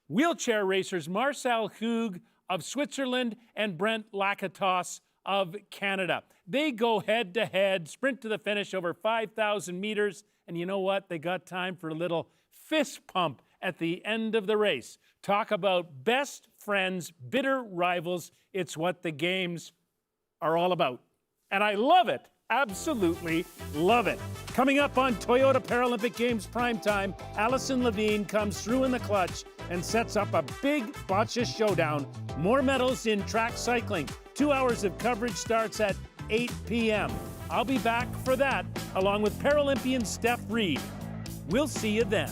Wheelchair racers Marcel Hug of Switzerland and Brent Lakatos of Canada. They go head-to-head, sprint to the finish over 5,000 meters, and you know what? They got time for a little fist pump at the end of the race. Talk about best friends, bitter rivals. It's what the games are all about. And I love it. Absolutely love it. Coming up on Toyota Paralympic Games primetime, Allison Levine comes through in the clutch and sets up a big bocce showdown. More medals in track cycling. 2 hours of coverage starts at 8 p.m. I'll be back for that, along with Paralympian Steph Reed. We'll see you then.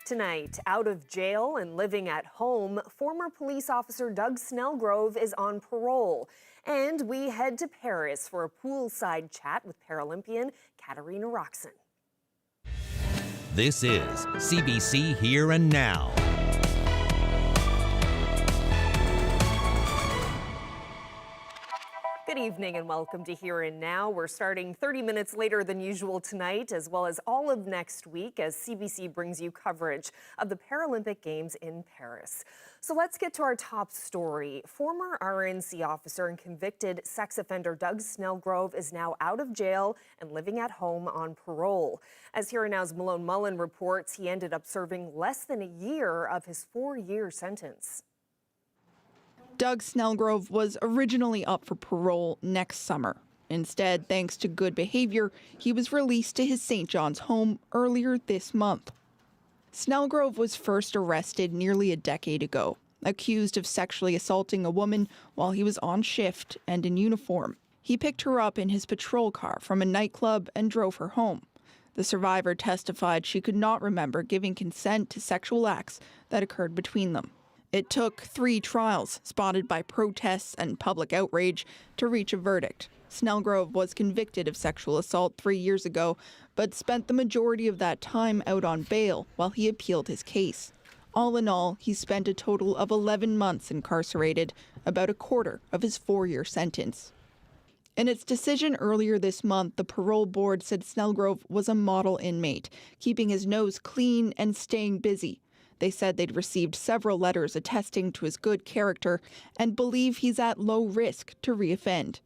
Tonight, out of jail and living at home, former police officer Doug Snellgrove is on parole. And we head to Paris for a poolside chat with Paralympian Katarina Roxon. This is CBC Here and Now. Good evening and welcome to Here and Now. We're starting 30 minutes later than usual tonight, as well as all of next week, as CBC brings you coverage of the Paralympic Games in Paris. So let's get to our top story. Former RNC officer and convicted sex offender Doug Snellgrove is now out of jail and living at home on parole. As Here and Now's Malone Mullen reports, he ended up serving less than a year of his 4-year sentence. Doug Snellgrove was originally up for parole next summer. Instead, thanks to good behavior, he was released to his St. John's home earlier this month. Snellgrove was first arrested nearly a decade ago, accused of sexually assaulting a woman while he was on shift and in uniform. He picked her up in his patrol car from a nightclub and drove her home. The survivor testified she could not remember giving consent to sexual acts that occurred between them. It took 3 trials, spotted by protests and public outrage, to reach a verdict. Snellgrove was convicted of sexual assault 3 years ago, but spent the majority of that time out on bail while he appealed his case. All in all, he spent a total of 11 months incarcerated, about a quarter of his 4-year sentence. In its decision earlier this month, the parole board said Snellgrove was a model inmate, keeping his nose clean and staying busy. They said they'd received several letters attesting to his good character and believe he's at low risk to reoffend.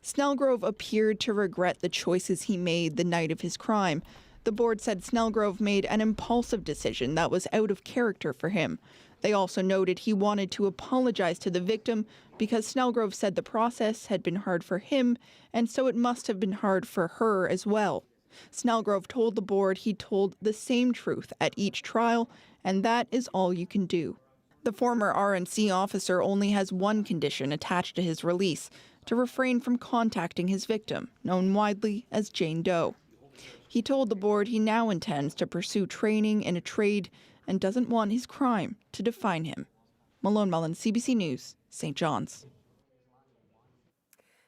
Snellgrove appeared to regret the choices he made the night of his crime. The board said Snellgrove made an impulsive decision that was out of character for him. They also noted he wanted to apologize to the victim because Snellgrove said the process had been hard for him, and so it must have been hard for her as well. Snellgrove told the board he told the same truth at each trial, and that is all you can do. The former RNC officer only has one condition attached to his release: to refrain from contacting his victim, known widely as Jane Doe. He told the board he now intends to pursue training in a trade and doesn't want his crime to define him. Malone Mullen, CBC News, St. John's.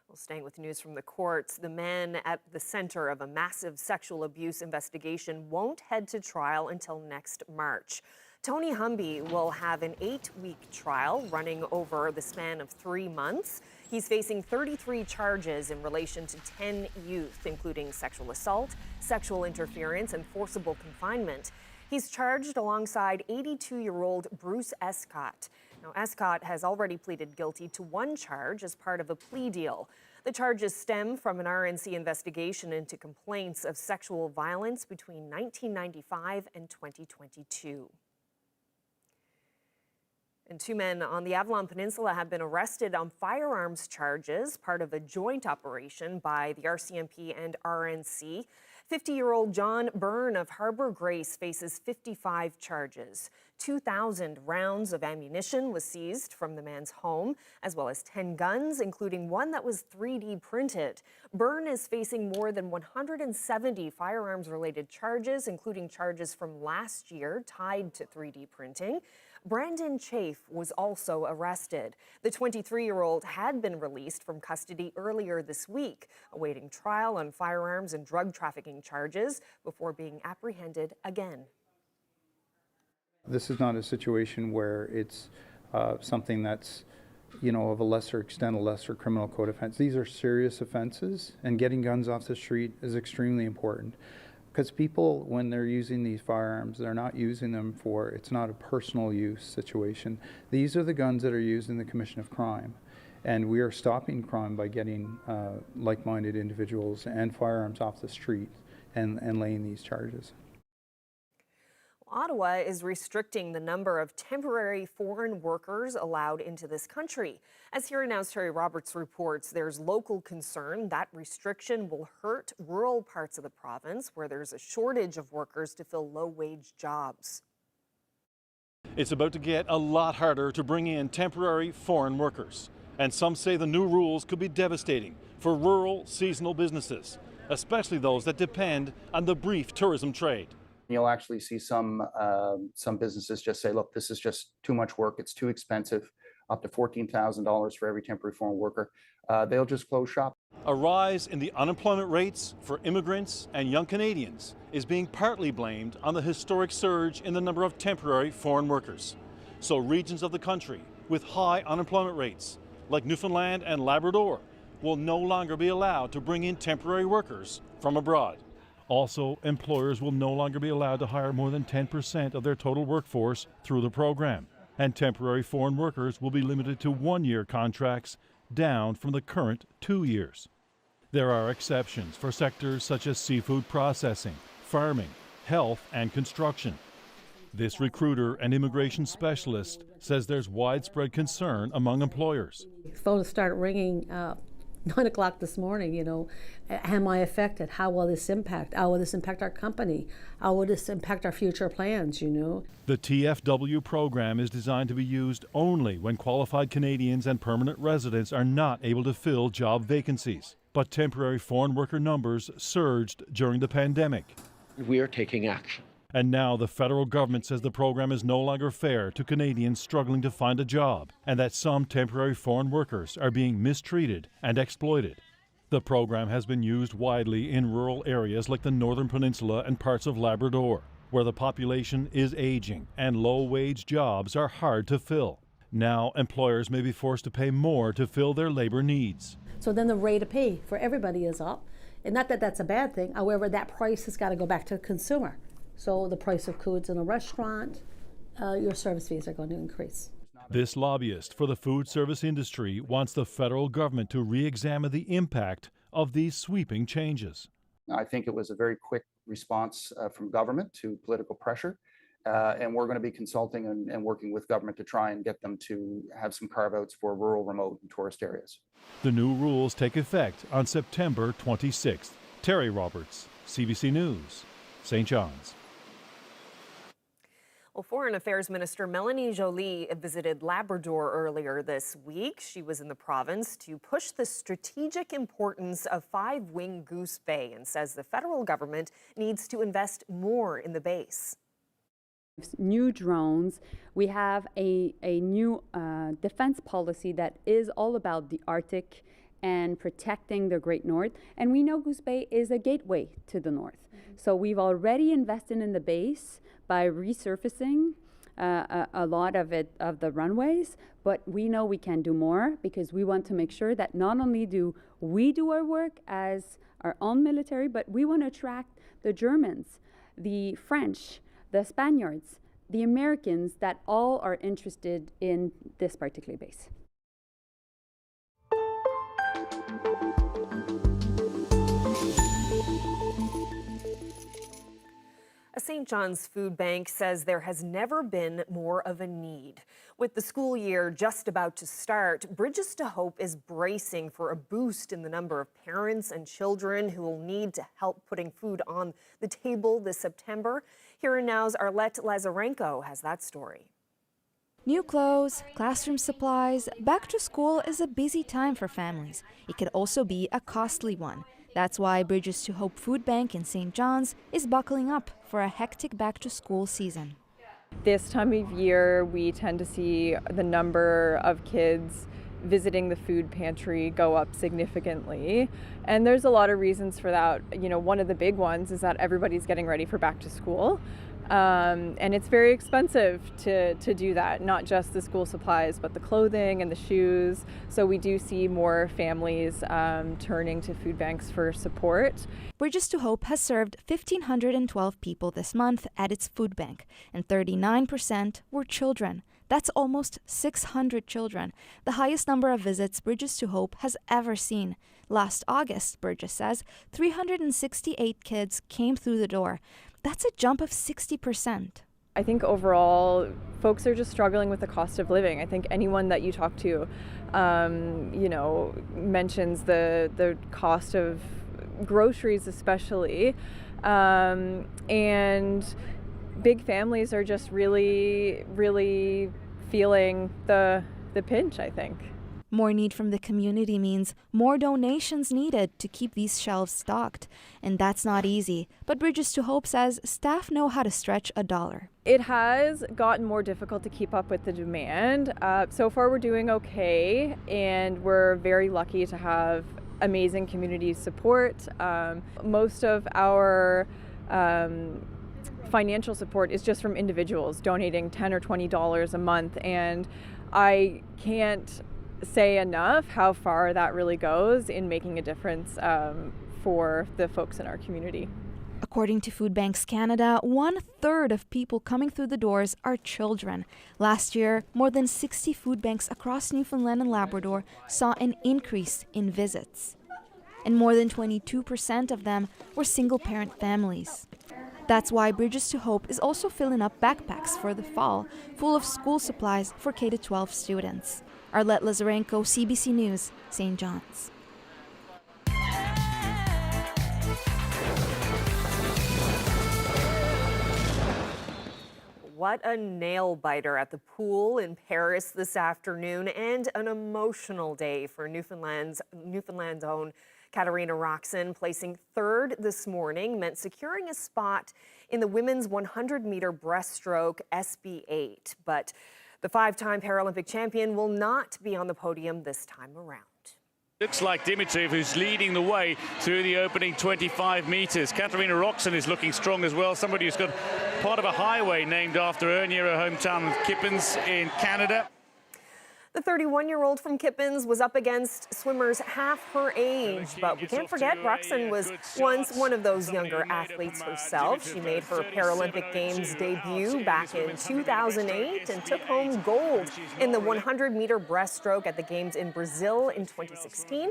Well, staying with news from the courts, the man at the center of a massive sexual abuse investigation won't head to trial until next March. Tony Humby will have an 8-week trial running over the span of 3 months. He's facing 33 charges in relation to 10 youth, including sexual assault, sexual interference, and forcible confinement. He's charged alongside 82-year-old Bruce Escott. Now, Escott has already pleaded guilty to 1 charge as part of a plea deal. The charges stem from an RNC investigation into complaints of sexual violence between 1995 and 2022. And 2 men on the Avalon Peninsula have been arrested on firearms charges, part of a joint operation by the RCMP and RNC. 50-year-old John Byrne of Harbour Grace faces 55 charges. 2,000 rounds of ammunition was seized from the man's home, as well as 10 guns, including one that was 3D printed. Byrne is facing more than 170 firearms-related charges, including charges from last year tied to 3D printing. Brandon Chafe was also arrested. The 23-year-old had been released from custody earlier this week, awaiting trial on firearms and drug trafficking charges before being apprehended again. This is not a situation where it's something that's, of a lesser extent, a lesser criminal code offense. These are serious offenses, and getting guns off the street is extremely important. Because people, when they're using these firearms, they're not using them it's not a personal use situation. These are the guns that are used in the commission of crime. And we are stopping crime by getting like-minded individuals and firearms off the street and laying these charges. Ottawa is restricting the number of temporary foreign workers allowed into this country. As Here and Now's Terry Roberts reports, there's local concern that restriction will hurt rural parts of the province where there's a shortage of workers to fill low-wage jobs. It's about to get a lot harder to bring in temporary foreign workers. And some say the new rules could be devastating for rural seasonal businesses, especially those that depend on the brief tourism trade. You'll actually see some businesses just say, look, this is just too much work. It's too expensive, up to $14,000 for every temporary foreign worker. They'll just close shop. A rise in the unemployment rates for immigrants and young Canadians is being partly blamed on the historic surge in the number of temporary foreign workers. So regions of the country with high unemployment rates, like Newfoundland and Labrador, will no longer be allowed to bring in temporary workers from abroad. Also, employers will no longer be allowed to hire more than 10% of their total workforce through the program. And temporary foreign workers will be limited to one-year contracts, down from the current 2 years. There are exceptions for sectors such as seafood processing, farming, health, and construction. This recruiter and immigration specialist says there's widespread concern among employers. Phones start ringing 9 o'clock this morning, am I affected? How will this impact? How will this impact our company? How will this impact our future plans, The TFW program is designed to be used only when qualified Canadians and permanent residents are not able to fill job vacancies. But temporary foreign worker numbers surged during the pandemic. We are taking action. And now the federal government says the program is no longer fair to Canadians struggling to find a job, and that some temporary foreign workers are being mistreated and exploited. The program has been used widely in rural areas like the Northern Peninsula and parts of Labrador, where the population is aging and low-wage jobs are hard to fill. Now employers may be forced to pay more to fill their labor needs. So then the rate of pay for everybody is up. And not that that's a bad thing. However, that price has got to go back to the consumer. So the price of goods in a restaurant, your service fees are going to increase. This lobbyist for the food service industry wants the federal government to re-examine the impact of these sweeping changes. I think it was a very quick response from government to political pressure. And we're going to be consulting and working with government to try and get them to have some carve-outs for rural, remote, and tourist areas. The new rules take effect on September 26th. Terry Roberts, CBC News, St. John's. Well, Foreign Affairs Minister Melanie Joly visited Labrador earlier this week. She was in the province to push the strategic importance of five-wing Goose Bay and says the federal government needs to invest more in the base. New drones. We have a new defense policy that is all about the Arctic and protecting the Great North. And we know Goose Bay is a gateway to the north. So we've already invested in the base by resurfacing a lot of the runways, but we know we can do more because we want to make sure that not only do we do our work as our own military, but we want to attract the Germans, the French, the Spaniards, the Americans that all are interested in this particular base. A St. John's food bank says there has never been more of a need. With the school year just about to start, Bridges to Hope is bracing for a boost in the number of parents and children who will need to help putting food on the table this September. Here and Now's Arlette Lazarenko has that story. New clothes, classroom supplies, back to school is a busy time for families. It could also be a costly one. That's why Bridges to Hope Food Bank in St. John's is buckling up for a hectic back-to-school season. This time of year, we tend to see the number of kids visiting the food pantry go up significantly. And there's a lot of reasons for that. You know, one of the big ones is that everybody's getting ready for back to school. And it's very expensive to do that, not just the school supplies, but the clothing and the shoes. So we do see more families turning to food banks for support. Bridges to Hope has served 1,512 people this month at its food bank, and 39% were children. That's almost 600 children, the highest number of visits Bridges to Hope has ever seen. Last August, Bridges says, 368 kids came through the door. That's a jump of 60%. I think overall, folks are just struggling with the cost of living. I think anyone that you talk to, mentions the cost of groceries especially, and big families are just really, really feeling the pinch, I think. More need from the community means more donations needed to keep these shelves stocked. And that's not easy. But Bridges to Hope says staff know how to stretch a dollar. It has gotten more difficult to keep up with the demand. So far we're doing okay, and we're very lucky to have amazing community support. Most of our financial support is just from individuals donating $10 or $20 a month, and I can't say enough how far that really goes in making a difference for the folks in our community. According to Food Banks Canada, 1/3 of people coming through the doors are children. Last year, more than 60 food banks across Newfoundland and Labrador saw an increase in visits. And more than 22% of them were single-parent families. That's why Bridges to Hope is also filling up backpacks for the fall, full of school supplies for K-12 students. Arlette Lazarenko, CBC News, St. John's. What a nail-biter at the pool in Paris this afternoon, and an emotional day for Newfoundland's own Katarina Roxon. Placing third this morning meant securing a spot in the women's 100-meter breaststroke SB8. But the 5-time Paralympic champion will not be on the podium this time around. Looks like Dimitrov who's leading the way through the opening 25 meters. Katarina Roxon is looking strong as well. Somebody who's got part of a highway named after her near her hometown of Kippens in Canada. The 31-year-old from Kippens was up against swimmers half her age, but we can't forget Roxon was once one of those younger athletes herself. She made her Paralympic Games debut back in 2008 and took home gold in the 100-meter breaststroke at the Games in Brazil in 2016.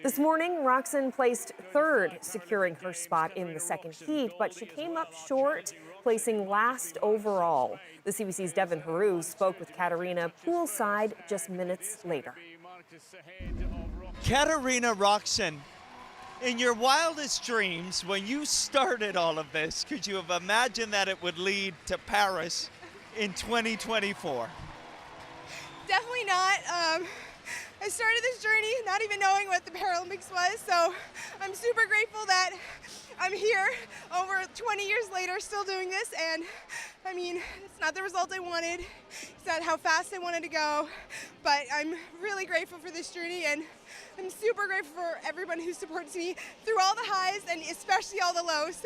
This morning, Roxon placed third, securing her spot in the second heat, but she came up short, placing last overall. The CBC's Devin Haru spoke with Katarina poolside just minutes later. Katarina Roxon, in your wildest dreams, when you started all of this, could you have imagined that it would lead to Paris in 2024? Definitely not. I started this journey not even knowing what the Paralympics was, so I'm super grateful that I'm here over 20 years later still doing this, and I mean, it's not the result I wanted, it's not how fast I wanted to go, but I'm really grateful for this journey, and I'm super grateful for everyone who supports me through all the highs and especially all the lows.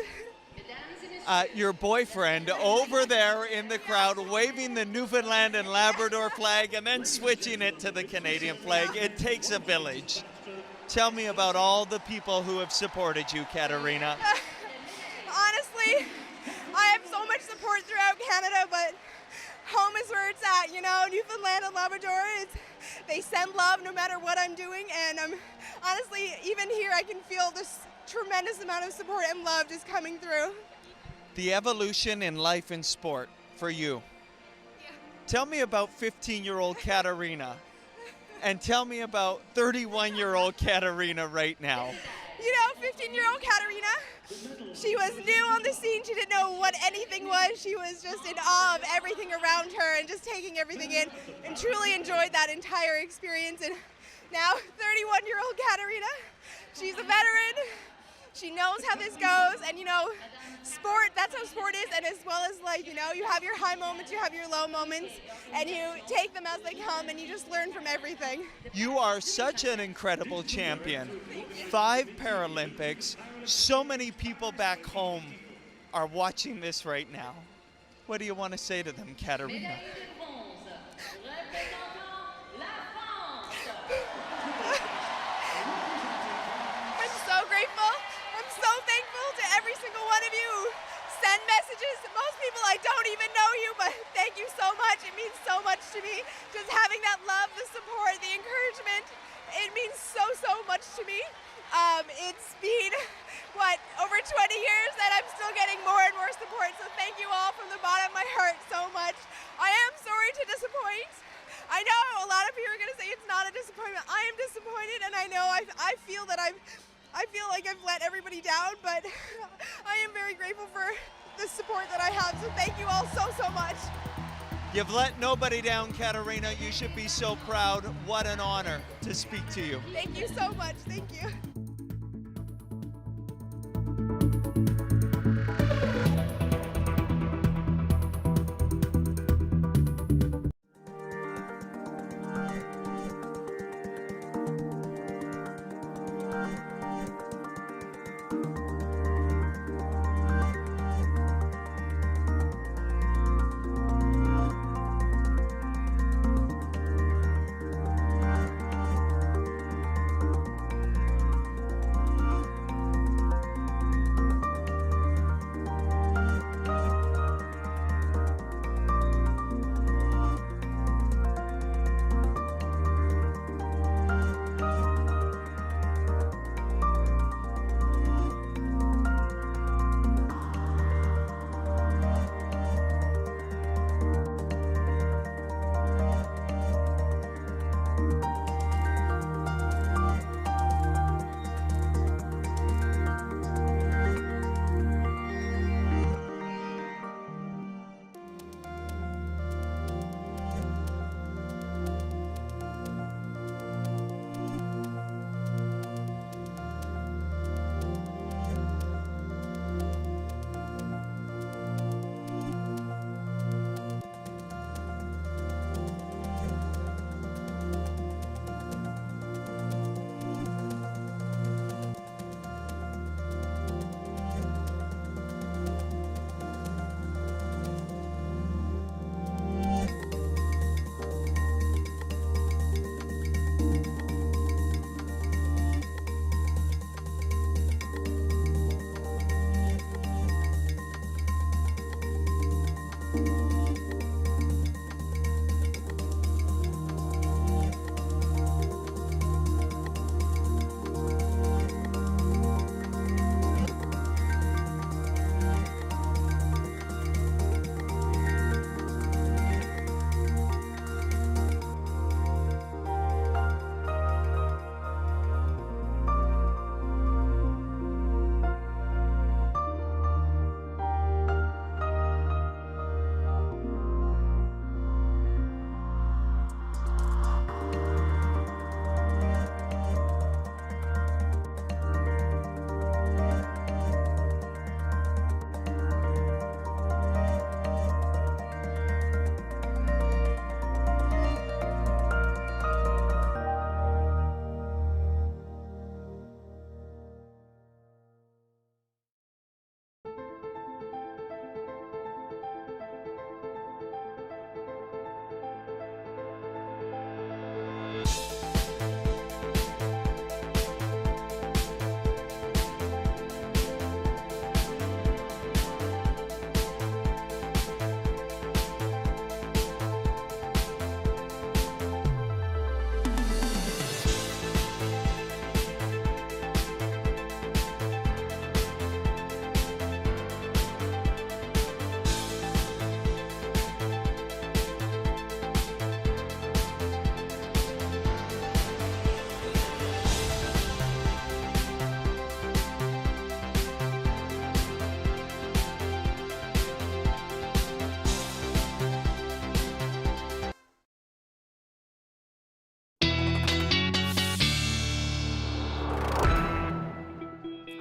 Your boyfriend over there in the crowd waving the Newfoundland and Labrador flag and then switching it to the Canadian flag. It takes a village. Tell me about all the people who have supported you, Katarina. Honestly, I have so much support throughout Canada, but home is where it's at, you know, Newfoundland and Labrador, they send love no matter what I'm doing, and honestly, even here I can feel this tremendous amount of support and love just coming through. The evolution in life and sport for you. Yeah. Tell me about 15-year-old Katarina, and tell me about 31-year-old Katarina right now. You know, 15-year-old Katarina, she was new on the scene. She didn't know what anything was. She was just in awe of everything around her and just taking everything in, and truly enjoyed that entire experience. And now 31-year-old Katarina, she's a veteran. She knows how this goes, and you know, sport, that's how sport is, and as well as life, you know, you have your high moments, you have your low moments, and you take them as they come, and you just learn from everything. You are such an incredible champion. 5 Paralympics, so many people back home are watching this right now. What do you want to say to them, Katarina? I'm so grateful. I'm so thankful to every single one of you who send messages. Most people, I don't even know you, but thank you so much. It means so much to me. Just having that love, the support, the encouragement, it means so, so much to me. It's been, over 20 years that I'm still getting more and more support, so thank you all from the bottom of my heart so much. I am sorry to disappoint. I know a lot of people are going to say it's not a disappointment. I am disappointed, and I know I feel that I feel like I've let everybody down, but I am very grateful for the support that I have, so thank you all so, so much. You've let nobody down, Katarina. You should be so proud. What an honor to speak to you. Thank you so much. Thank you.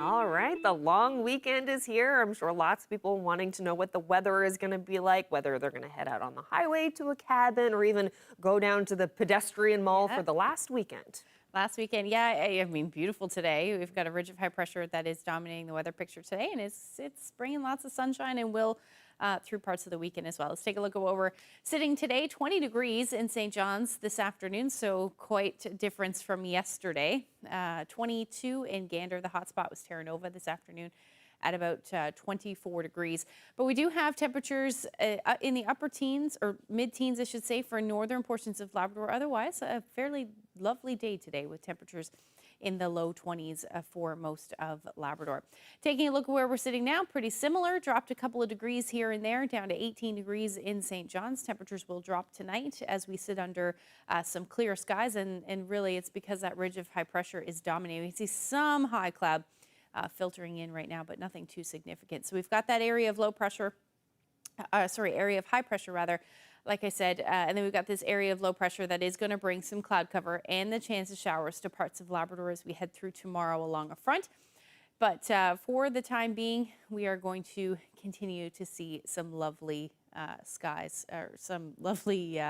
All right, the long weekend is here. I'm sure lots of people wanting to know what the weather is going to be like, whether they're going to head out on the highway to a cabin or even go down to the pedestrian mall for the last weekend. Last weekend, yeah, I mean, beautiful today. We've got a ridge of high pressure that is dominating the weather picture today, and it's bringing lots of sunshine and will through parts of the weekend as well. Let's take a look at where we're sitting today. 20 degrees in St. John's this afternoon, so quite a difference from yesterday. 22 in Gander. The hot spot was Terra Nova this afternoon at about 24 degrees. But we do have temperatures in the upper teens, or mid-teens, I should say, for northern portions of Labrador. Otherwise, a fairly lovely day today with temperatures in the low 20s for most of Labrador. Taking a look at where we're sitting now, pretty similar. Dropped a couple of degrees here and there, down to 18 degrees in St. John's. Temperatures will drop tonight as we sit under some clear skies, and really it's because that ridge of high pressure is dominating. We see some high cloud filtering in right now, but nothing too significant. So we've got that area of low pressure, area of high pressure rather, like I said, and then we've got this area of low pressure that is going to bring some cloud cover and the chance of showers to parts of Labrador as we head through tomorrow along a front. But for the time being, we are going to continue to see some lovely skies, or some lovely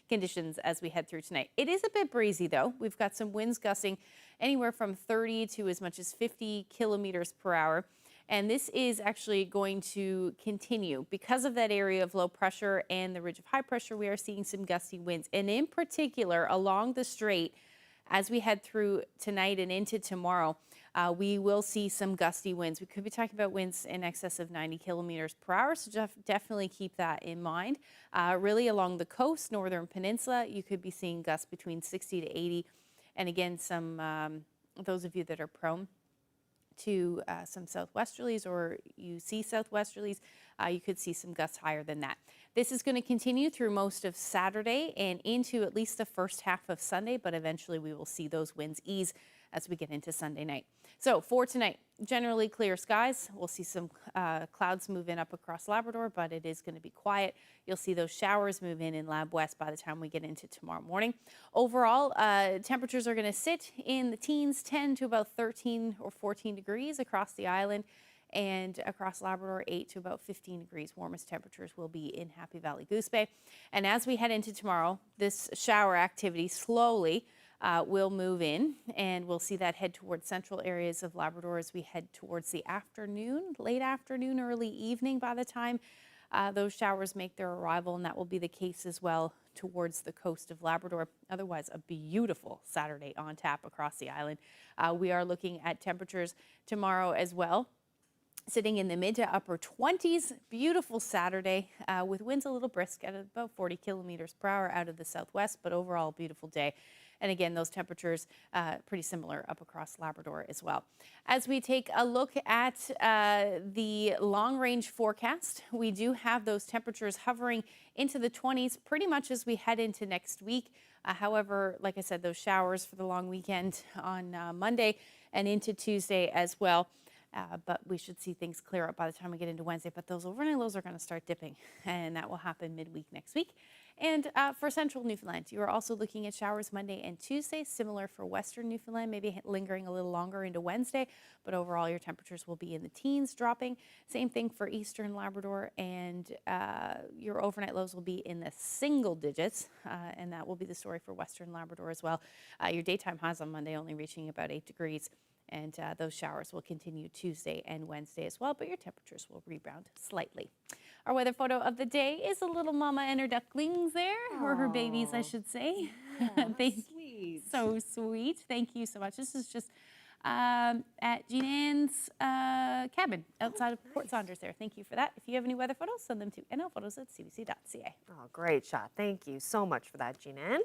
conditions as we head through tonight. It is a bit breezy though. We've got some winds gusting anywhere from 30 to as much as 50 kilometers per hour. And this is actually going to continue because of that area of low pressure and the ridge of high pressure. We are seeing some gusty winds, and in particular along the strait as we head through tonight and into tomorrow, we will see some gusty winds. We could be talking about winds in excess of 90 kilometers per hour, so definitely keep that in mind. Really along the coast, northern peninsula, you could be seeing gusts between 60 to 80. And again, some those of you that are prone to some southwesterlies, or you see southwesterlies, you could see some gusts higher than that. This is going to continue through most of Saturday and into at least the first half of Sunday, but eventually we will see those winds ease as we get into Sunday night. So for tonight, generally clear skies. We'll see some clouds move in up across Labrador, but it is going to be quiet. You'll see those showers move in Lab West by the time we get into tomorrow morning. Overall, temperatures are going to sit in the teens, 10 to about 13 or 14 degrees across the island, and across Labrador, 8 to about 15 degrees. Warmest temperatures will be in Happy Valley, Goose Bay. And as we head into tomorrow, this shower activity slowly will move in, and we'll see that head towards central areas of Labrador as we head towards the afternoon, late afternoon, early evening by the time those showers make their arrival, and that will be the case as well towards the coast of Labrador. Otherwise, a beautiful Saturday on tap across the island. We are looking at temperatures tomorrow as well, sitting in the mid to upper 20s. Beautiful Saturday with winds a little brisk at about 40 kilometers per hour out of the southwest, but overall beautiful day. And again, those temperatures pretty similar up across Labrador as well. As we take a look at the long-range forecast, we do have those temperatures hovering into the 20s pretty much as we head into next week. However, like I said, those showers for the long weekend on Monday and into Tuesday as well. But we should see things clear up by the time we get into Wednesday. But those overnight lows are going to start dipping, and that will happen midweek next week. And for central Newfoundland, you are also looking at showers Monday and Tuesday, similar for western Newfoundland, maybe lingering a little longer into Wednesday. But overall, your temperatures will be in the teens, dropping. Same thing for eastern Labrador, and your overnight lows will be in the single digits, and that will be the story for western Labrador as well. Your daytime highs on Monday only reaching about 8 degrees. And those showers will continue Tuesday and Wednesday as well, but your temperatures will rebound slightly. Our weather photo of the day is a little mama and her ducklings there, or her babies, I should say. Yeah, sweet. So sweet. Thank you so much. This is just at Jean Ann's cabin outside of Port Saunders there. Thank you for that. If you have any weather photos, send them to nlphotos@cbc.ca. Oh, great shot. Thank you so much for that, Jean Ann.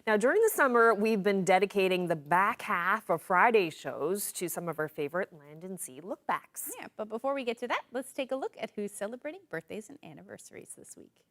Now, during the summer, we've been dedicating the back half of Friday shows to some of our favorite land and sea lookbacks. Yeah, but before we get to that, let's take a look at who's celebrating birthdays and anniversaries this week.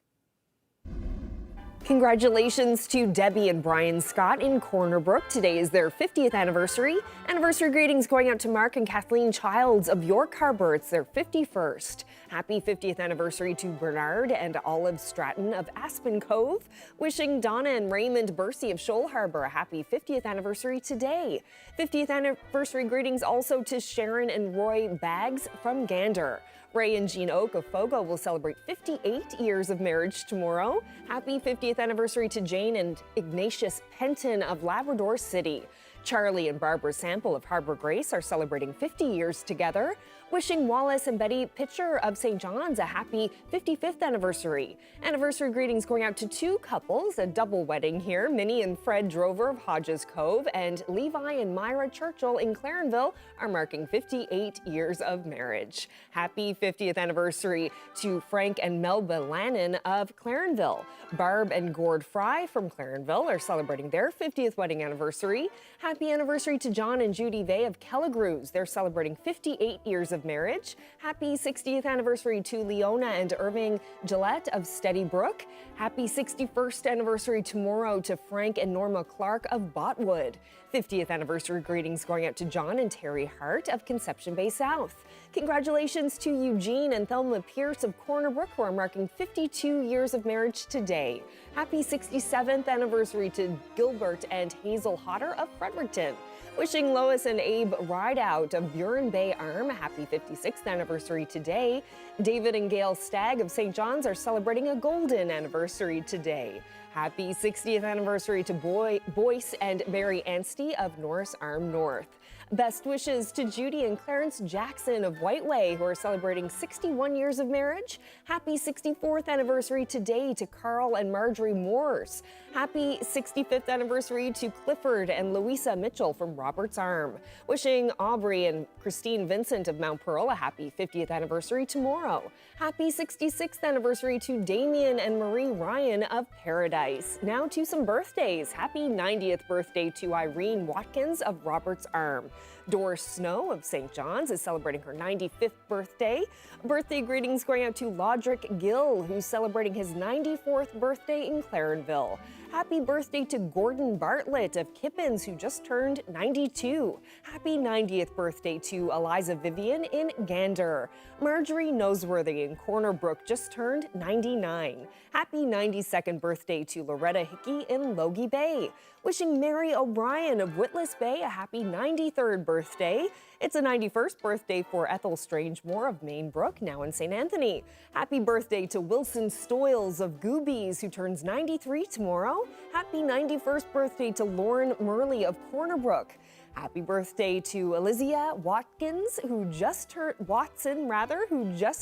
Congratulations to Debbie and Brian Scott in Corner Brook. Today is their 50th anniversary. Anniversary greetings going out to Mark and Kathleen Childs of York Harbour. It's their 51st. Happy 50th anniversary to Bernard and Olive Stratton of Aspen Cove. Wishing Donna and Raymond Bursey of Shoal Harbour a happy 50th anniversary today. 50th anniversary greetings also to Sharon and Roy Baggs from Gander. Ray and Jean Oak of Fogo will celebrate 58 years of marriage tomorrow. Happy 50th anniversary to Jane and Ignatius Penton of Labrador City. Charlie and Barbara Sample of Harbour Grace are celebrating 50 years together. Wishing Wallace and Betty Pitcher of St. John's a happy 55th anniversary. Anniversary greetings going out to two couples, a double wedding here. Minnie and Fred Drover of Hodges Cove and Levi and Myra Churchill in Clarenville are marking 58 years of marriage. Happy 50th anniversary to Frank and Melba Lannon of Clarenville. Barb and Gord Fry from Clarenville are celebrating their 50th wedding anniversary. Happy anniversary to John and Judy Vay of Kelligrews. They're celebrating 58 years of marriage. Happy 60th anniversary to Leona and Irving Gillette of Steady Brook. Happy 61st anniversary tomorrow to Frank and Norma Clark of Botwood. 50th anniversary greetings going out to John and Terry Hart of Conception Bay South. Congratulations to Eugene and Thelma Pierce of Corner Brook, who are marking 52 years of marriage today. Happy 67th anniversary to Gilbert and Hazel Hodder of Fredericton. Wishing Lois and Abe Rideout of Buren Bay Arm a happy 56th anniversary today. David and Gail Stagg of St. John's are celebrating a golden anniversary today. Happy 60th anniversary to Boyce and Mary Anstey of Norris Arm North. Best wishes to Judy and Clarence Jackson of Whiteway, who are celebrating 61 years of marriage. Happy 64th anniversary today to Carl and Marjorie Moores. Happy 65th anniversary to Clifford and Louisa Mitchell from Roberts Arm. Wishing Aubrey and Christine Vincent of Mount Pearl a happy 50th anniversary tomorrow. Happy 66th anniversary to Damien and Marie Ryan of Paradise. Now to some birthdays. Happy 90th birthday to Irene Watkins of Roberts Arm. Doris Snow of St. John's is celebrating her 95th birthday. Birthday greetings going out to Lodrick Gill, who's celebrating his 94th birthday in Clarenville. Happy birthday to Gordon Bartlett of Kippens, who just turned 92. Happy 90th birthday to Eliza Vivian in Gander. Marjorie Noseworthy in Corner Brook just turned 99. Happy 92nd birthday to Loretta Hickey in Logie Bay. Wishing Mary O'Brien of Witless Bay a happy 93rd birthday. It's a 91st birthday for Ethel Strangemore of Mainbrook, now in St. Anthony. Happy birthday to Wilson Stoyles of Goobies, who turns 93 tomorrow. Happy 91st birthday to Lauren Murley of Corner Brook. Happy birthday to Alizia Watkins, who just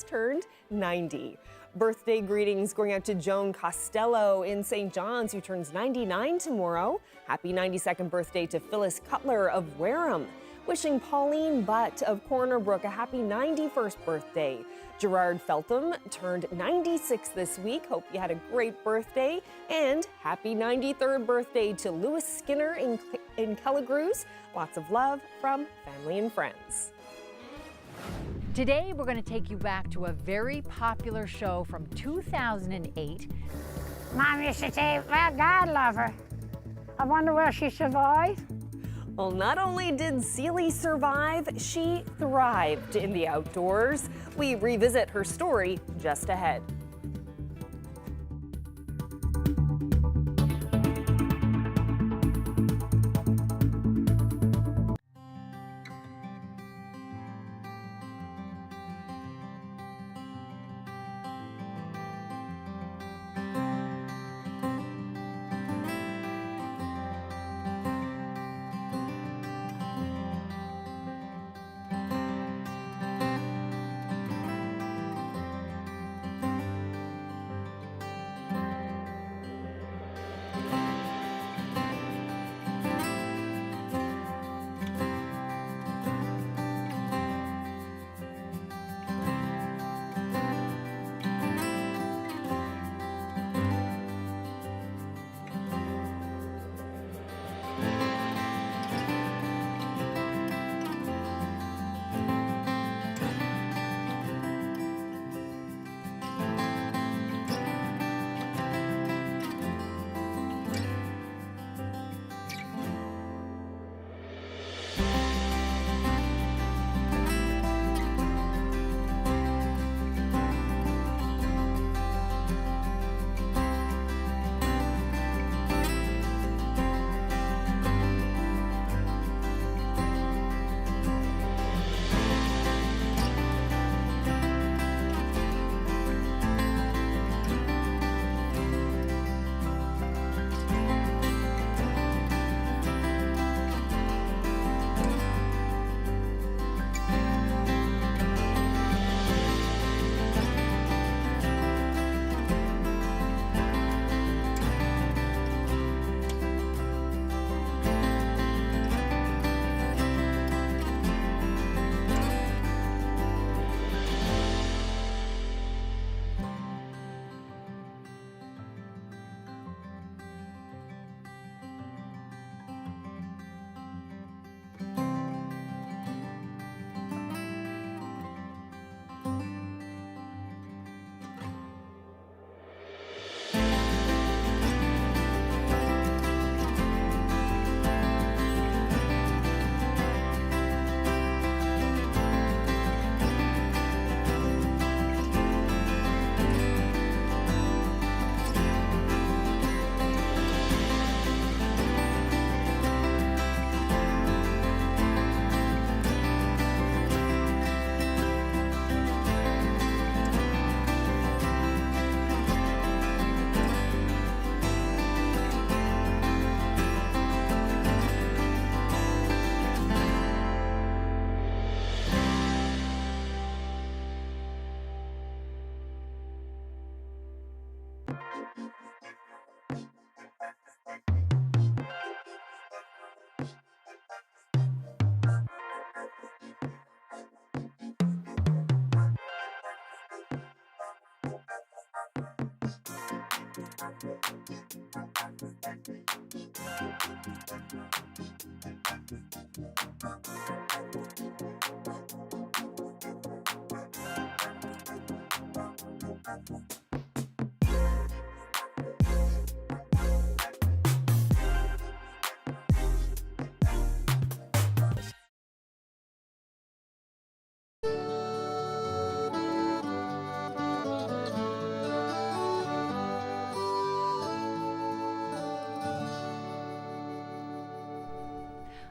turned 90. Birthday greetings going out to Joan Costello in St. John's, who turns 99 tomorrow. Happy 92nd birthday to Phyllis Cutler of Wareham. Wishing Pauline Butt of Corner Brook a happy 91st birthday. Gerard Feltham turned 96 this week. Hope you had a great birthday. And happy 93rd birthday to Lewis Skinner in Kelligrews. Lots of love from family and friends. Today, we're going to take you back to a very popular show from 2008. Mom used to say, well, God love her. I wonder where she survived. Well, not only did Celie survive, she thrived in the outdoors. We revisit her story just ahead.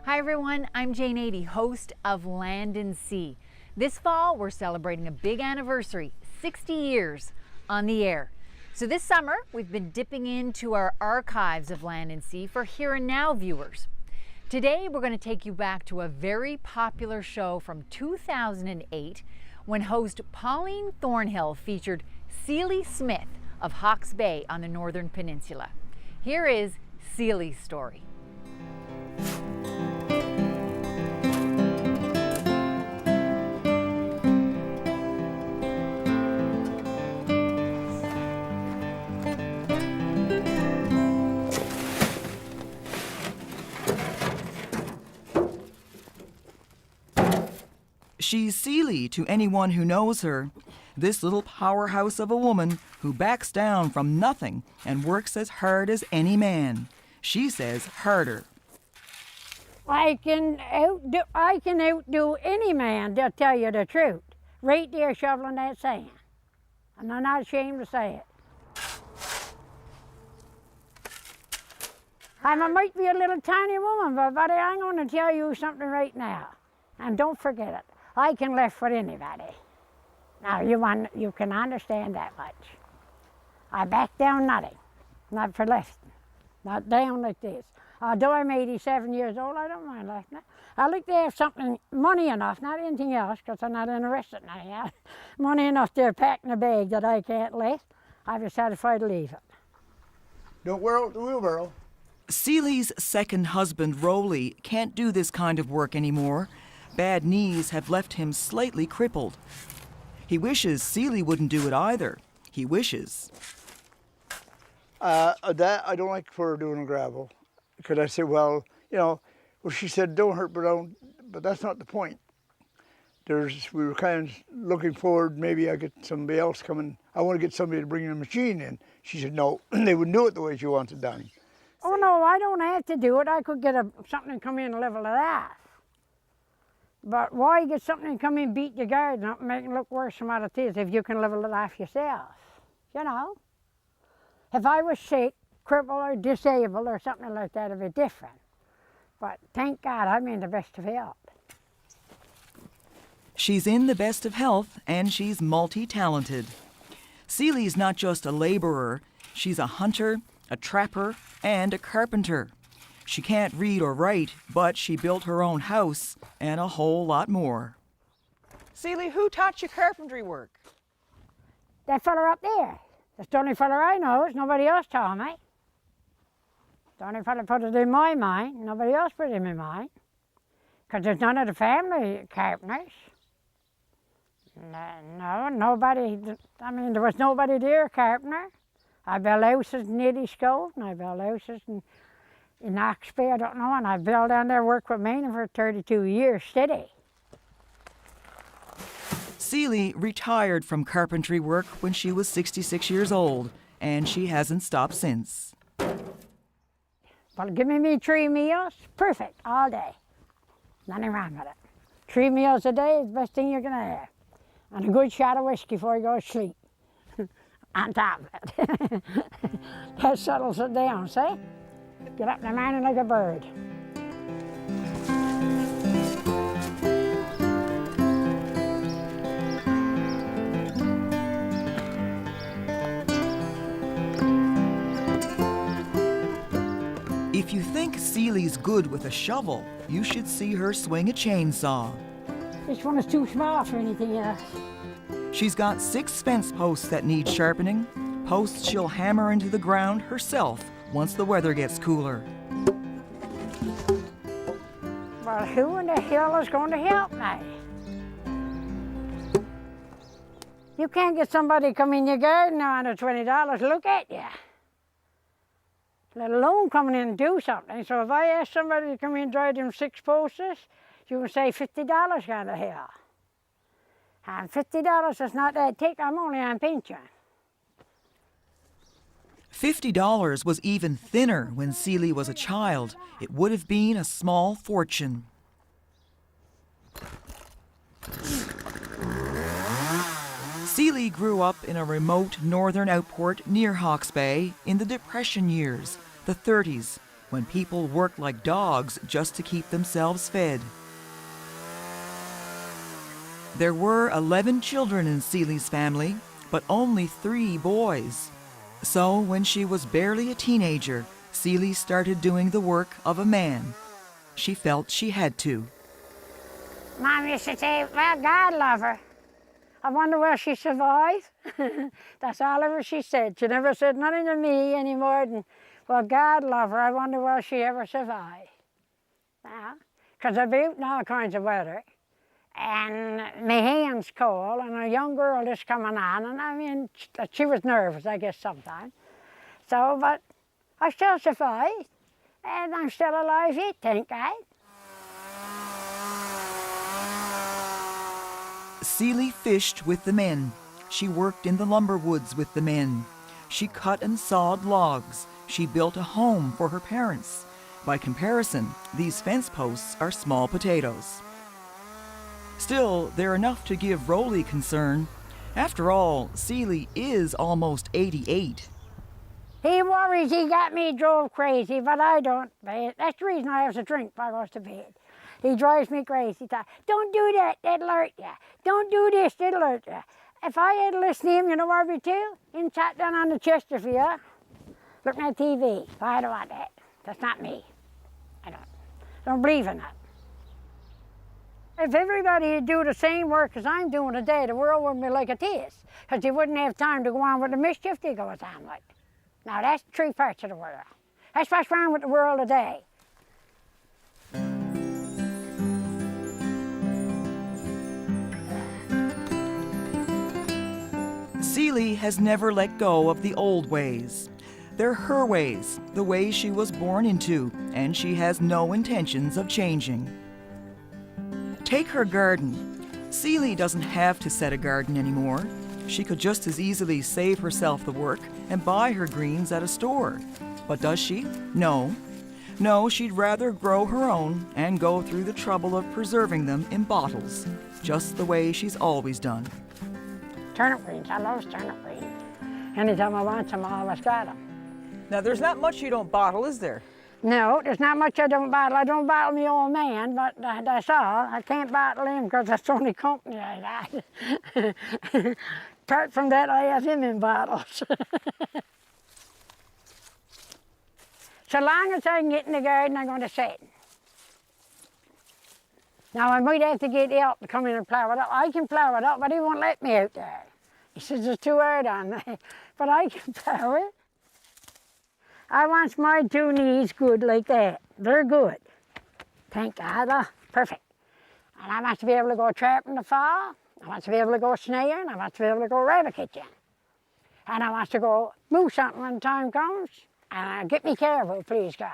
Hi everyone, I'm Jane Adey, host of Land and Sea. This fall, we're celebrating a big anniversary, 60 years on the air. So this summer, we've been dipping into our archives of Land and Sea for Here and Now viewers. Today, we're going to take you back to a very popular show from 2008 when host Pauline Thornhill featured Celie Smith of Hawke's Bay on the Northern Peninsula. Here is Celie's story. She's Celie to anyone who knows her. This little powerhouse of a woman who backs down from nothing and works as hard as any man. She says harder. I can outdo any man, to tell you the truth. Right there shoveling that sand. And I'm not ashamed to say it. I might be a little tiny woman, but buddy, I'm going to tell you something right now. And don't forget it. I can lift for anybody. Now, you can understand that much. I back down nothing, not for lifting, not down like this. Although I'm 87 years old, I don't mind lifting it. I like to have something, money enough, not anything else, because I'm not interested in anything else. Money enough to pack in a bag that I can't lift. I've decided to leave it. Don't wear out the wheelbarrow. Celie's second husband, Rolly, can't do this kind of work anymore. Bad knees have left him slightly crippled. He wishes Celie wouldn't do it either. He wishes. That I don't like for her doing gravel. Because I said, well, she said, don't hurt, but that's not the point. We were kind of looking forward, maybe I get somebody else coming. I want to get somebody to bring the machine in. She said, no, they wouldn't do it the way she wants it done. Oh, no, I don't have to do it. I could get something to come in and level it off. But why get something and come in and beat your garden up and make it look worse than what it is if you can level it off yourself? If I was sick, crippled or disabled or something like that, it'd be different. But thank God I'm in the best of health. She's in the best of health and she's multi-talented. Celie's not just a laborer, she's a hunter, a trapper, and a carpenter. She can't read or write, but she built her own house and a whole lot more. Celie, who taught you carpentry work? That fella up there. That's the only fella I know. Nobody else taught me. The only fella put it in my mind. Nobody else put it in my mind. Because there's none of the family carpenters. No, nobody. I mean, there was nobody there carpenter. I built houses in Eddie and I built houses in Hawke's Bay, I don't know, and I built down there, worked with Maine for 32 years steady. Celie retired from carpentry work when she was 66 years old, and she hasn't stopped since. Well, give me 3 meals, perfect, all day. Nothing wrong with it. 3 meals a day is the best thing you're going to have. And a good shot of whiskey before you go to sleep. On top of it. That settles it down, see? Get up in the morning like a bird. If you think Celie's good with a shovel, you should see her swing a chainsaw. This one is too small for anything else. She's got 6 fence posts that need sharpening, posts she'll hammer into the ground herself once the weather gets cooler. Well, who in the hell is going to help me? You can't get somebody to come in your garden now under $20 to look at you, let alone coming in and do something. So if I ask somebody to come in and drive them 6 posts, you can say $50 kind of hell. And $50 is not that thick. I'm only on pension. $50 was even thinner when Celie was a child. It would have been a small fortune. Celie grew up in a remote northern outport near Hawke's Bay in the Depression years, the 30s, when people worked like dogs just to keep themselves fed. There were 11 children in Celie's family, but only 3 boys. So when she was barely a teenager, Celie started doing the work of a man. She felt she had to. Mom used to say, well, God love her. I wonder where she survived. That's all ever she said. She never said nothing to me any more than, well, God love her. I wonder where she ever survived. Because I've been out in all kinds of weather. And my hand's cold, and a young girl is coming on, and I mean, she was nervous, I guess, sometimes. So, but I still survived, and I'm still alive yet, thank God. Celie fished with the men. She worked in the lumber woods with the men. She cut and sawed logs. She built a home for her parents. By comparison, these fence posts are small potatoes. Still, they're enough to give Roly concern. After all, Celie is almost 88. He worries he got me drove crazy, but I don't. That's the reason I have to drink before I go to bed. He drives me crazy. Don't do that, that'll hurt you. Don't do this, it'll hurt you. If I had listened to him, you know where I'd be too? In sat down on the Chesterfield, looking at TV. I don't want that. That's not me. I don't believe in that. If everybody would do the same work as I'm doing today, the world wouldn't be like it is, because they wouldn't have time to go on with the mischief they goes on with. Now that's 3 parts of the world. That's what's wrong with the world today. Celie has never let go of the old ways. They're her ways, the ways she was born into, and she has no intentions of changing. Take her garden. Celie doesn't have to set a garden anymore. She could just as easily save herself the work and buy her greens at a store. But does she? No. No, she'd rather grow her own and go through the trouble of preserving them in bottles, just the way she's always done. Turnip greens, I love turnip greens. Anytime I want some, I always got them. Now, there's not much you don't bottle, is there? No, there's not much I don't bottle. I don't bottle me old man, but that's all. I can't bottle him because that's the only company I got. Apart from that, I have him in bottles. So long as I can get in the garden, I'm going to set. Now, I might have to get help to come in and plow it up. I can plow it up, but he won't let me out there. He says it's too hard on me, but I can plow it. I want my 2 knees good like that. They're good. Thank God, perfect. And I want to be able to go trapping in the fall. I want to be able to go snaring. I want to be able to go rabbit catching. And I want to go move something when the time comes. And get me careful, please God.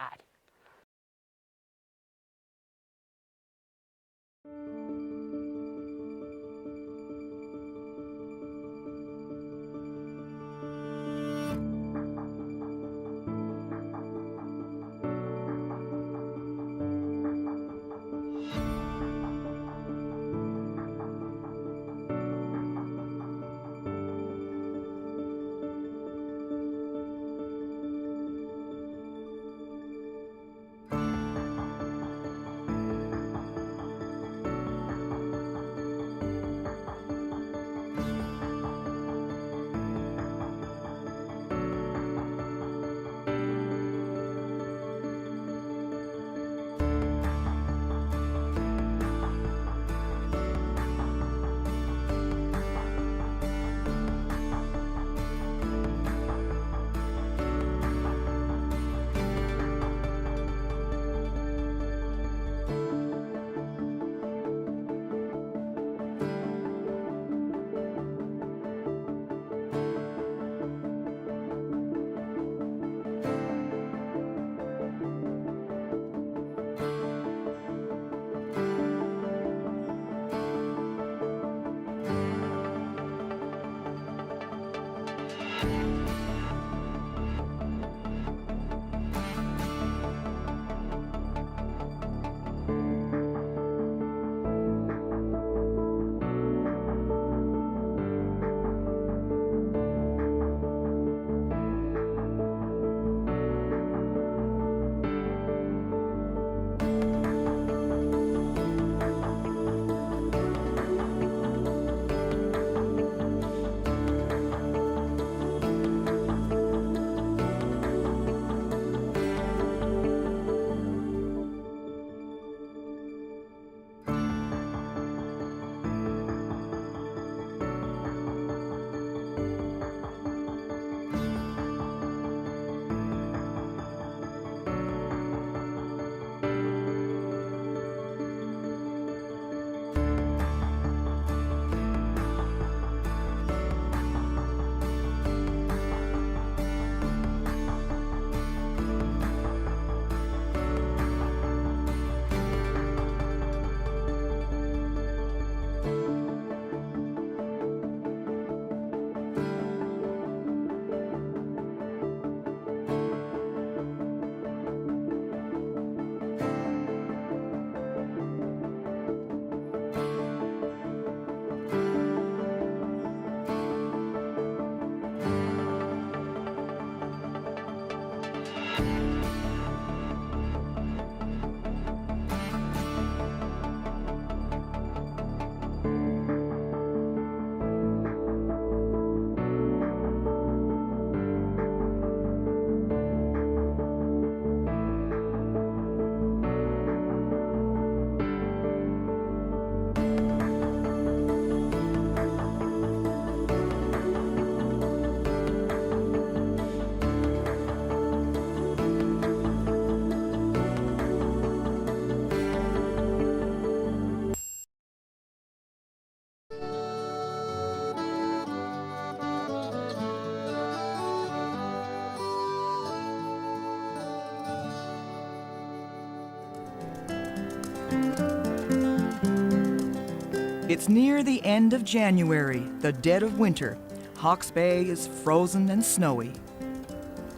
It's near the end of January, the dead of winter. Hawke's Bay is frozen and snowy.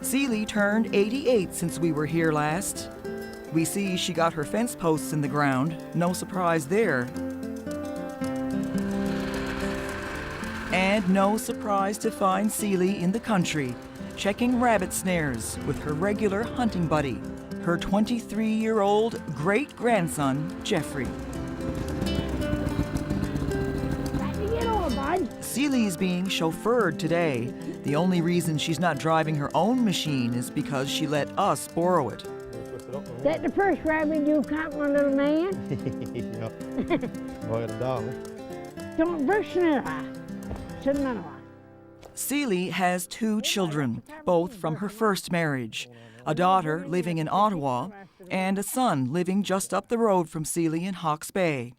Celie turned 88 since we were here last. We see she got her fence posts in the ground. No surprise there. And no surprise to find Celie in the country, checking rabbit snares with her regular hunting buddy, her 23-year-old great-grandson, Jeffrey. Celie's being chauffeured today. The only reason she's not driving her own machine is because she let us borrow it. Is that the first rabbit you caught, my little man? Yeah. Boy, $1. Don't burst in it. Sit in it. Celie has 2 children, both from her first marriage. A daughter living in Ottawa and a son living just up the road from Celie in Hawke's Bay.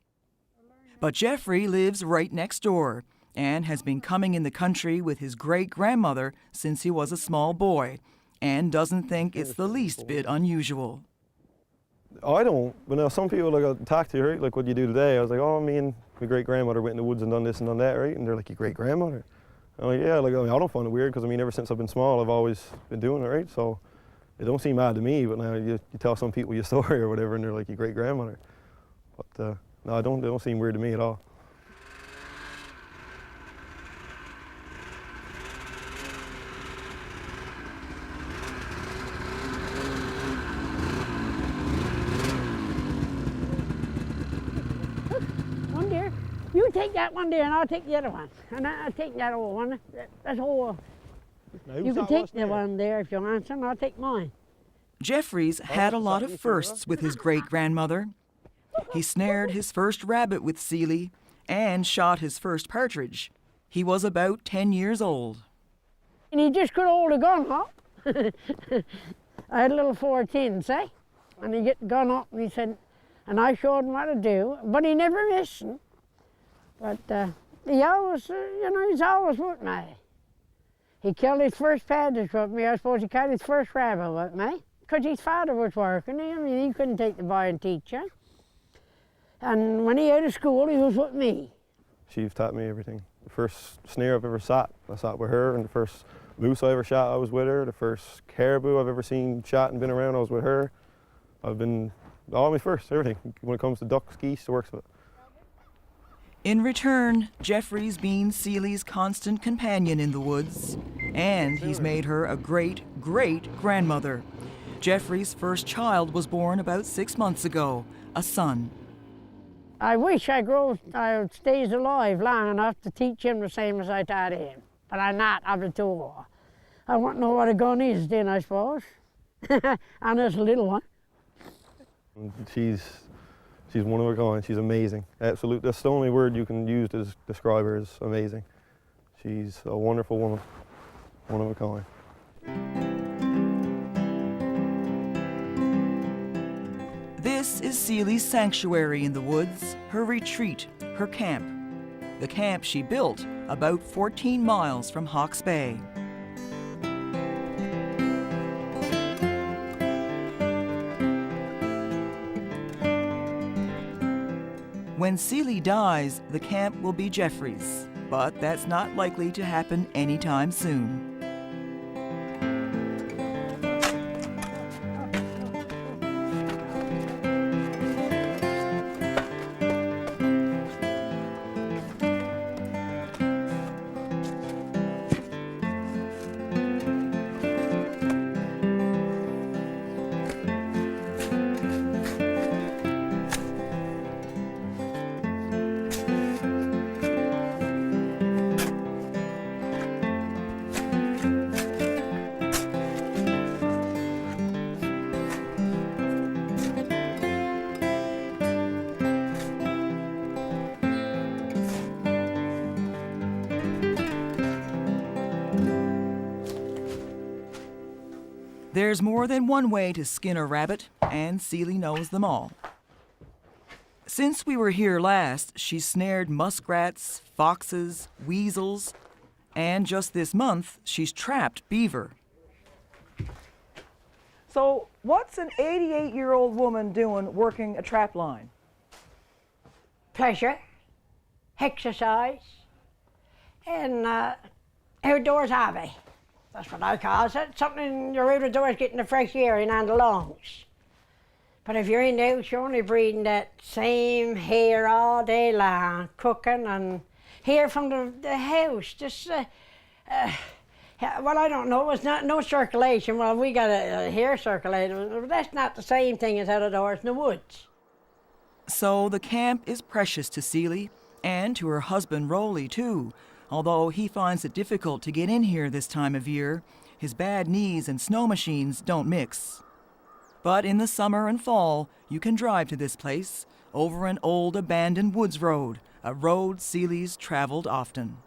But Jeffrey lives right next door and has been coming in the country with his great-grandmother since he was a small boy, and doesn't think it's the least bit unusual. I don't, but now some people like I'll talk to you, right? Like what you do today. I was like, oh, me and my great-grandmother went in the woods and done this and done that, right? And they're like, your great-grandmother? I'm like, yeah, like I don't find it weird because I mean, ever since I've been small, I've always been doing it, right? So it don't seem odd to me, but now you tell some people your story or whatever and they're like, your great-grandmother. But no, it don't seem weird to me at all. You take that one there, and I'll take the other one. And I'll take that old one. That's whole. You can take the one there if you want some. I'll take mine. Jeffrey's had a lot of firsts with his great-grandmother. He snared his first rabbit with Celie and shot his first partridge. He was about 10 years old. And he just could hold a gun up. I had a little 410, say? And he get the gun up, and he said, and I showed him what to do, but he never listened. But he always, he's always with me. He killed his first partridge with me. I suppose he caught his first rabbit with me. Because his father was working. I mean, he couldn't take the boy and teach him. And when he out of school, he was with me. She's taught me everything. The first snare I've ever shot, I shot with her. And the first moose I ever shot, I was with her. The first caribou I've ever seen shot and been around, I was with her. I've been all my first, everything. When it comes to ducks, geese, she works with it. In return, Jeffrey's been Celie's constant companion in the woods, and he's made her a great-great-grandmother. Jeffrey's first child was born about 6 months ago, a son. I wish I stays alive long enough to teach him the same as I taught him, but I'm not of the two. I won't know what a gun is then, I suppose. And there's a little one. She's one of a kind. She's amazing. Absolute. That's the only word you can use to describe her, is amazing. She's a wonderful woman. One of a kind. This is Celie's sanctuary in the woods, her retreat, her camp. The camp she built about 14 miles from Hawke's Bay. When Celie dies, the camp will be Jeffrey's, but that's not likely to happen anytime soon. There's more than one way to skin a rabbit, and Celie knows them all. Since we were here last, she's snared muskrats, foxes, weasels, and just this month, she's trapped beaver. So what's an 88-year-old woman doing working a trap line? Pleasure. exercise, and outdoors hobby. That's what I call it. Something you're out of doors getting the fresh air in on the lungs. But if you're in the house, you're only breathing that same air all day long, cooking and hair from the house. Just, well, I don't know, it's not no circulation. Well, we got a hair circulator, but that's not the same thing as out of doors in the woods. So the camp is precious to Celie, and to her husband Rolly too, although he finds it difficult to get in here this time of year. His bad knees and snow machines don't mix. But in the summer and fall, you can drive to this place over an old abandoned woods road, a road Celie's traveled often.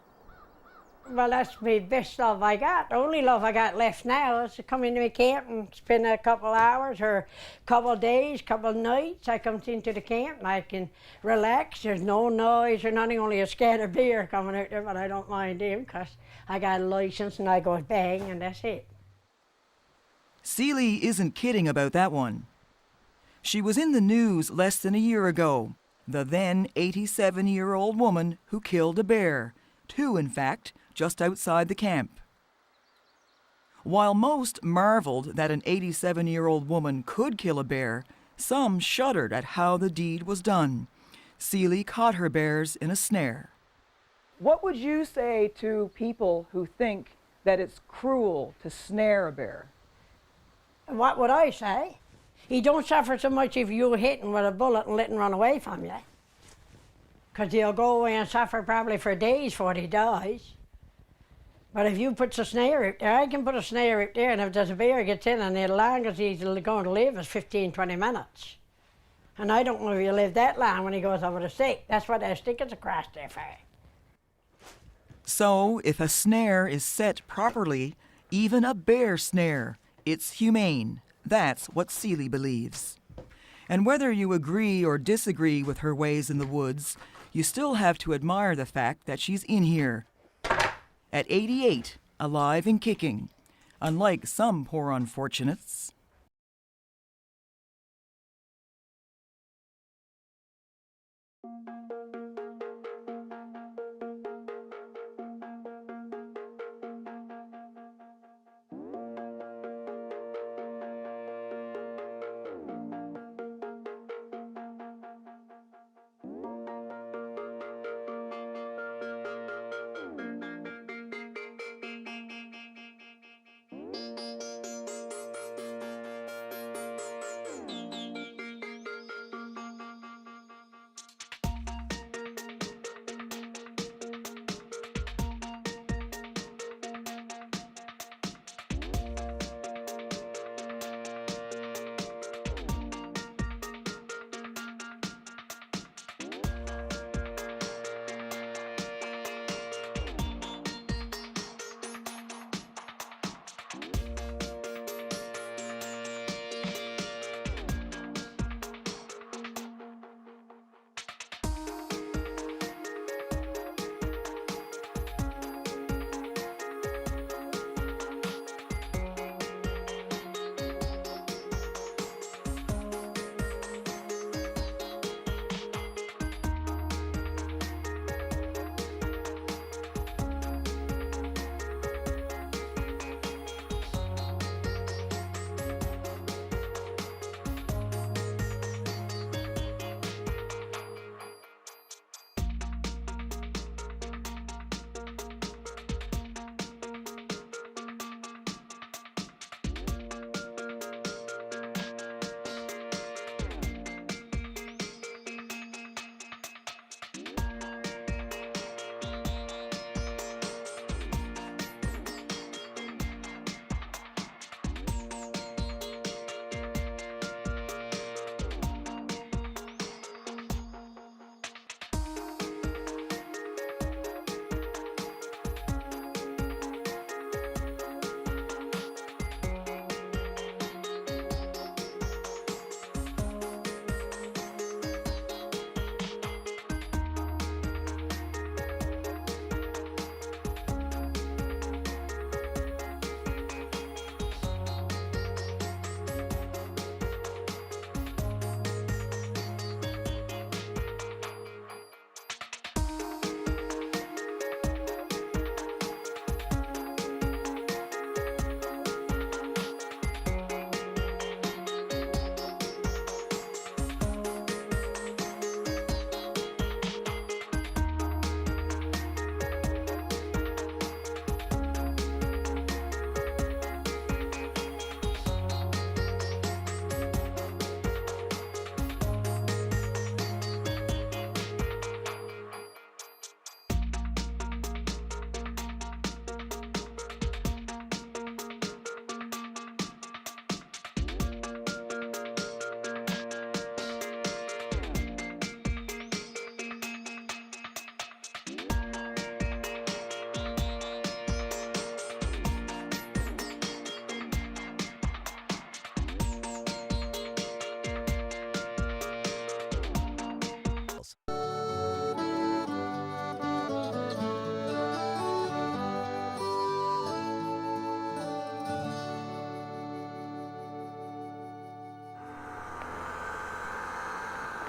Well, that's my best love I got. The only love I got left now is to come into my camp and spend a couple hours or a couple of days, couple of nights. I come into the camp and I can relax. There's no noise or nothing, only a scatter beer coming out there, but I don't mind him because I got a license and I go bang and that's it. Celie isn't kidding about that one. She was in the news less than a year ago, the then 87-year-old woman who killed a bear, 2 in fact, just outside the camp. While most marveled that an 87-year-old woman could kill a bear, some shuddered at how the deed was done. Celie caught her bears in a snare. What would you say to people who think that it's cruel to snare a bear? What would I say? You don't suffer so much if you hit him with a bullet and let him run away from you. Because he'll go away and suffer probably for days before he dies. But if you put a snare out there, I can put a snare out there, and if there's a bear gets in, and the longest he's going to live is 15, 20 minutes. And I don't know if he'll live that long when he goes over the stick. That's what that stick is across there for. So, if a snare is set properly, even a bear snare, it's humane. That's what Celie believes. And whether you agree or disagree with her ways in the woods, you still have to admire the fact that she's in here. At 88, alive and kicking, unlike some poor unfortunates.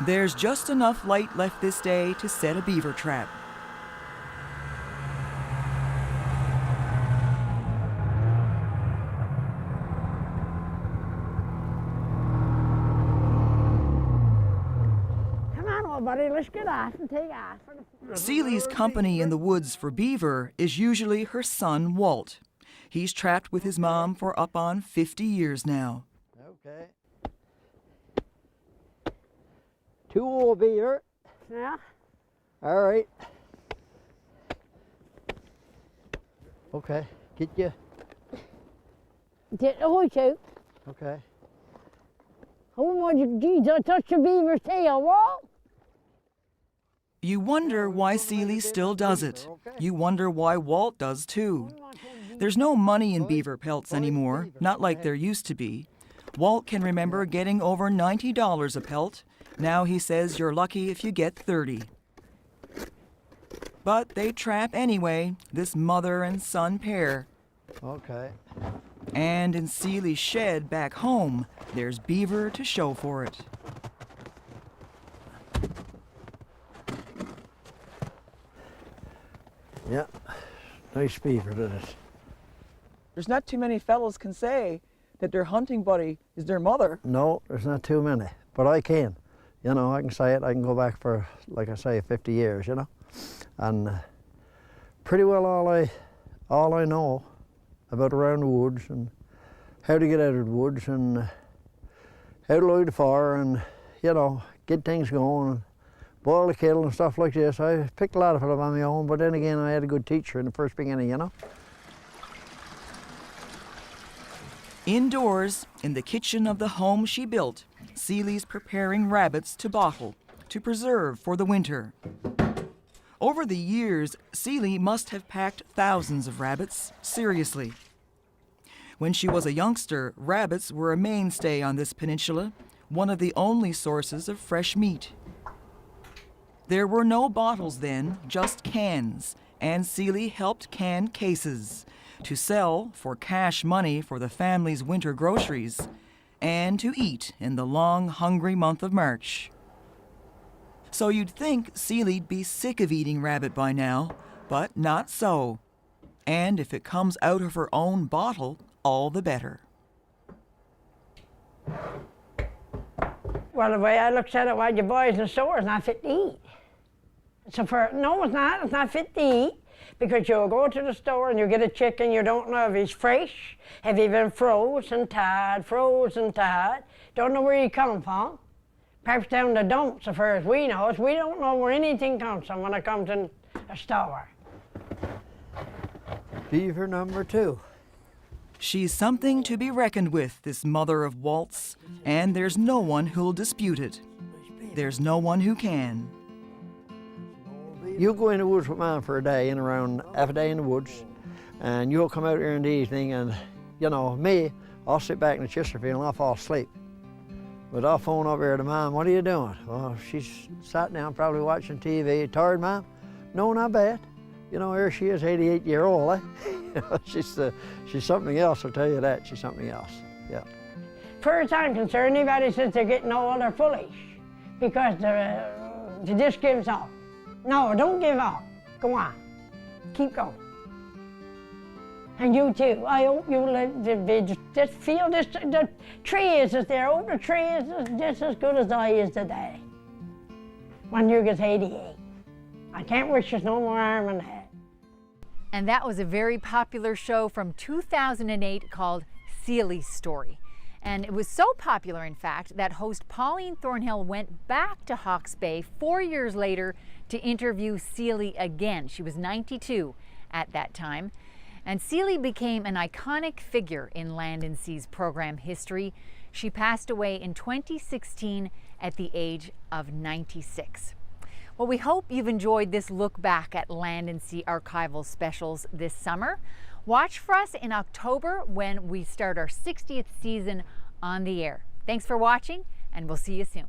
There's just enough light left this day to set a beaver trap. Come on, old buddy, let's get off and take off. Celie's company in the woods for beaver is usually her son, Walt. He's trapped with his mom for up on 50 years now. Okay. 2 old beaver. Yeah. All right. Okay. Get you. Get the horse out. Okay. Oh my, geez, I touched the beaver's tail, Walt. You wonder why Celie still does it. You wonder why Walt does too. There's no money in beaver pelts anymore, not like there used to be. Walt can remember getting over $90 a pelt. Now he says you're lucky if you get 30. But they trap anyway, this mother and son pair. Okay. And in Celie's shed back home, there's beaver to show for it. Yeah. Nice beaver, that is. There's not too many fellows can say that their hunting buddy is their mother. No, there's not too many, but I can. You know, I can say it. I can go back for, like I say, 50 years, you know. And pretty well all I know about around the woods and how to get out of the woods and how to light the fire and, you know, get things going and boil the kettle and stuff like this. I picked a lot of it up on my own, but then again, I had a good teacher in the first beginning, you know. Indoors, in the kitchen of the home she built, Celie's preparing rabbits to bottle, to preserve for the winter. Over the years, Celie must have packed thousands of rabbits, seriously. When she was a youngster, rabbits were a mainstay on this peninsula, one of the only sources of fresh meat. There were no bottles then, just cans, and Celie helped can cases to sell for cash money for the family's winter groceries and to eat in the long, hungry month of March. So you'd think Celie'd be sick of eating rabbit by now, but not so. And if it comes out of her own bottle, all the better. Well, the way I looked at it, why you boys in the store is not fit to eat. So no, it's not fit to eat. Because you'll go to the store and you get a chicken, you don't know if he's fresh, if he's been frozen tied, don't know where he come from. Perhaps down the dumps, as far as we know, we don't know where anything comes from when it comes in a store. Beaver number 2. She's something to be reckoned with, this mother of Walt's, and there's no one who'll dispute it. There's no one who can. You go in the woods with Mom for a day, in around half a day in the woods, and you'll come out here in the evening and, you know, me, I'll sit back in the Chesterfield and I'll fall asleep. But I'll phone up here to Mom, what are you doing? Well, she's sat down probably watching TV. Tired, Mom? No, not bad. You know, here she is, 88-year-old, eh? You know, she's something else, I'll tell you that. She's something else, yeah. As far as I'm concerned, anybody says they're getting old, they're foolish because they just gives up. No, don't give up. Go on. Keep going. And you too. I hope you just feel this. The tree is there. Oh, the tree is just as good as I is today. When you get 88. I can't wish us no more harm than that. And that was a very popular show from 2008 called Celie's Story. And it was so popular, in fact, that host Pauline Thornhill went back to Hawke's Bay 4 years later to interview Celie again. She was 92 at that time. And Celie became an iconic figure in Land and Sea's program history. She passed away in 2016 at the age of 96. Well, we hope you've enjoyed this look back at Land and Sea archival specials this summer. Watch for us in October when we start our 60th season on the air. Thanks for watching, and we'll see you soon.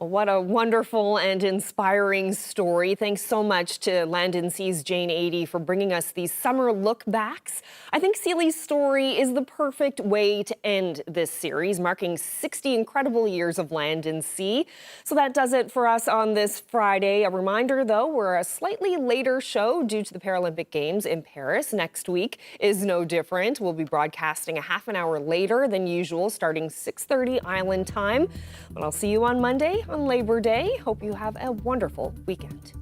Well, what a wonderful and inspiring story. Thanks so much to Land and Sea's Jane 80 for bringing us these summer look-backs. I think Celie's story is the perfect way to end this series, marking 60 incredible years of Land and Sea. So that does it for us on this Friday. A reminder, though, we're a slightly later show due to the Paralympic Games in Paris. Next week is no different. We'll be broadcasting a half an hour later than usual, starting 6:30 Island time. But I'll see you on Monday on Labor Day. Hope you have a wonderful weekend.